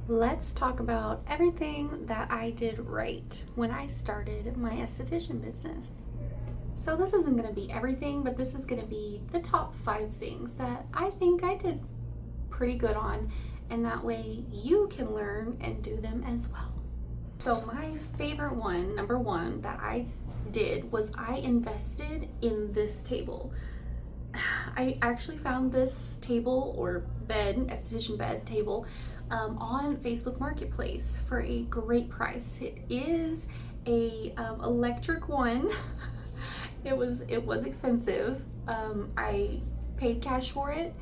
Let's talk about everything that I did right when I started my esthetician business. So, this isn't going to be everything, but this is going to be the top 5 things that I think I did pretty good on, and that way you can learn and do them as well. So, my favorite one, number one, that I did was I invested in this table. I actually found this table or bed, esthetician bed table, on Facebook Marketplace for a great price. It is a electric one. it was expensive. I paid cash for it,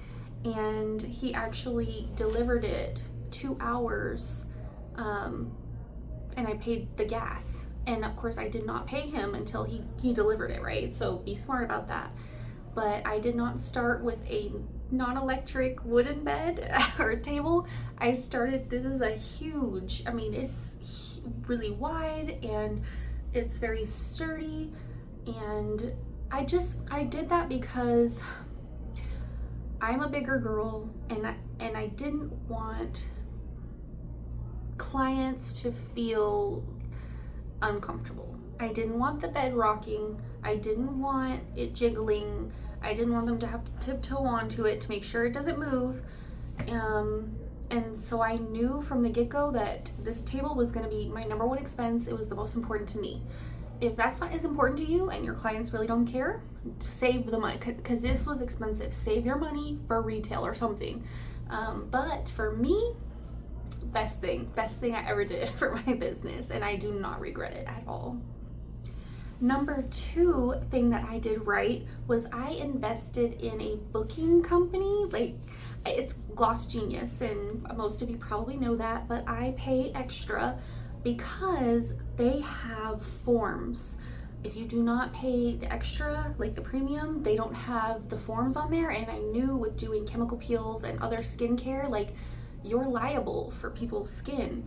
and he actually delivered it 2 hours, and I paid the gas. And of course, I did not pay him until he delivered it, right? So be smart about that. But I did not start with a non-electric wooden bed or table. I started, this is a huge, it's really wide and it's very sturdy. And I did that because I'm a bigger girl, and I didn't want clients to feel uncomfortable. I didn't want the bed rocking. I didn't want it jiggling. I didn't want them to have to tiptoe onto it to make sure it doesn't move. And so I knew from the get-go that this table was going to be my number one expense. It was the most important to me. If that's not as important to you and your clients really don't care, save the money, because this was expensive. Save your money for retail or something. But for me, best thing I ever did for my business, and I do not regret it at all. Number 2 thing that I did right was I invested in a booking company. Like, it's Gloss Genius, and most of you probably know that, but I pay extra because they have forms. If you do not pay the extra, like the premium, they don't have the forms on there. And I knew with doing chemical peels and other skincare, like, you're liable for people's skin.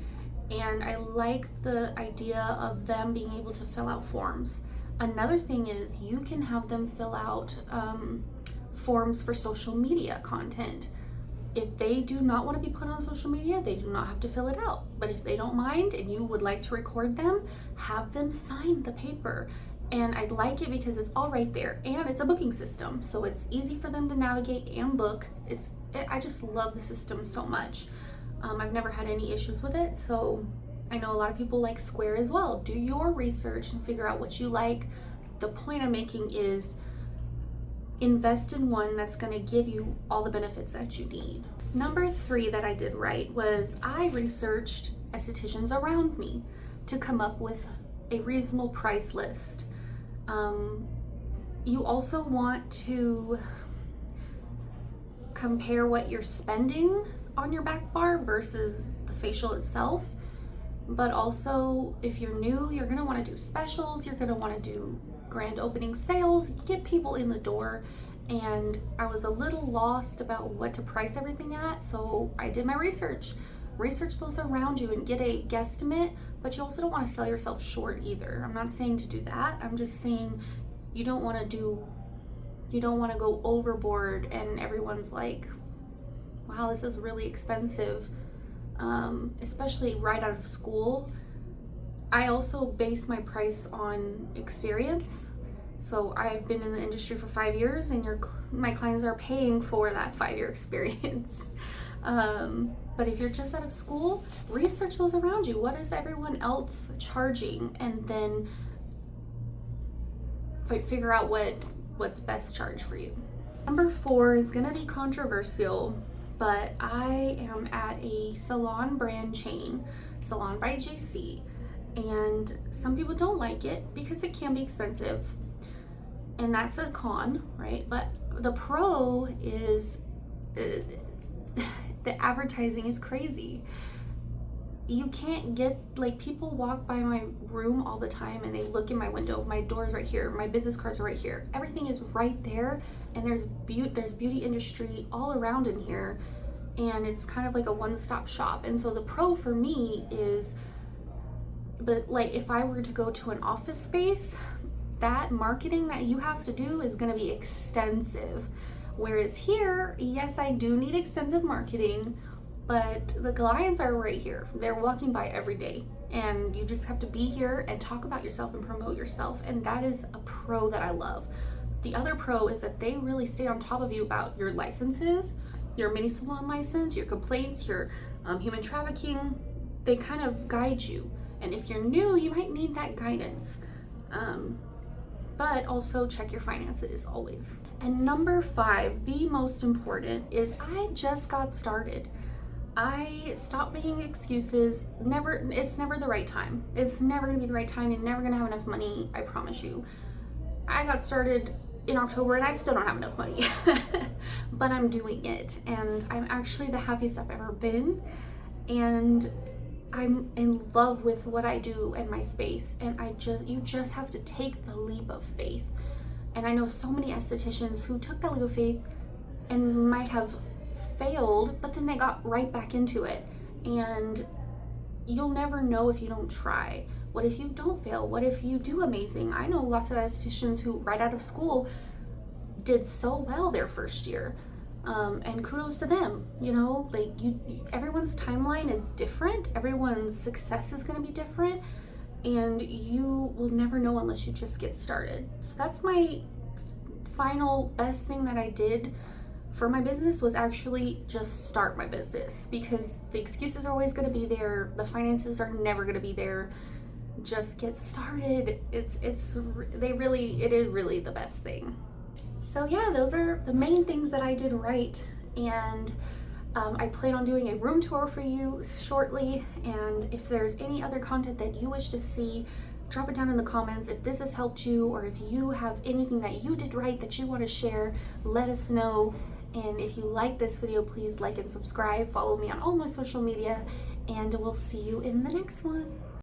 And I like the idea of them being able to fill out forms. Another thing is you can have them fill out forms for social media content. If they do not want to be put on social media, they do not have to fill it out. But if they don't mind and you would like to record them, have them sign the paper. And I like it because it's all right there, and it's a booking system, so it's easy for them to navigate and book. I just love the system so much. I've never had any issues with it, so I know a lot of people like Square as well. Do your research and figure out what you like. The point I'm making is invest in one that's going to give you all the benefits that you need. Number 3 that I did right was I researched estheticians around me to come up with a reasonable price list. You also want to compare what you're spending on your back bar versus the facial itself. But also, if you're new, you're going to want to do specials. You're going to want to do grand opening sales, get people in the door. And I was a little lost about what to price everything at, so I did my research. Research those around you and get a guesstimate, but you also don't want to sell yourself short either. I'm not saying to do that. I'm just saying you don't want to go overboard and everyone's like, wow, this is really expensive. Especially right out of school. I also base my price on experience. So I've been in the industry for 5 years, and my clients are paying for that 5-year experience. But if you're just out of school, research those around you. What is everyone else charging? And then figure out what's best charge for you. Number 4 is gonna be controversial, but I am at a salon brand chain, Salon by JC, and some people don't like it because it can be expensive, and that's a con, right? But the pro is the advertising is crazy. You can't get, like, people walk by my room all the time and they look in my window. My door's right here, my business cards are right here, everything is right there, and there's beauty industry all around in here, and it's kind of like a one-stop shop. And so the pro for me is, but like, if I were to go to an office space, that marketing that you have to do is going to be extensive. Whereas here, yes, I do need extensive marketing, but the clients are right here. They're walking by every day, and you just have to be here and talk about yourself and promote yourself. And that is a pro that I love. The other pro is that they really stay on top of you about your licenses, your mini salon license, your complaints, your human trafficking. They kind of guide you. And if you're new, you might need that guidance. But also check your finances always. And number 5, the most important, is I just got started. I stopped making excuses. It's never the right time. It's never gonna be the right time. You're never gonna have enough money, I promise you. I got started in October and I still don't have enough money, but I'm doing it, and I'm actually the happiest I've ever been, and I'm in love with what I do and my space, and you just have to take the leap of faith. And I know so many estheticians who took that leap of faith and might have failed, but then they got right back into it, and you'll never know if you don't try. What if you don't fail? What if you do amazing? I know lots of estheticians who right out of school did so well their first year, and kudos to them. You know, like everyone's timeline is different. Everyone's success is going to be different, and you will never know unless you just get started. So that's my final best thing that I did for my business, was actually just start my business, because the excuses are always going to be there. The finances are never going to be there. Just get started. It is really the best thing. So yeah, those are the main things that I did right, and I plan on doing a room tour for you shortly, and if there's any other content that you wish to see, drop it down in the comments. If this has helped you, or if you have anything that you did right that you want to share, let us know. And if you like this video, please like and subscribe, follow me on all my social media, and we'll see you in the next one.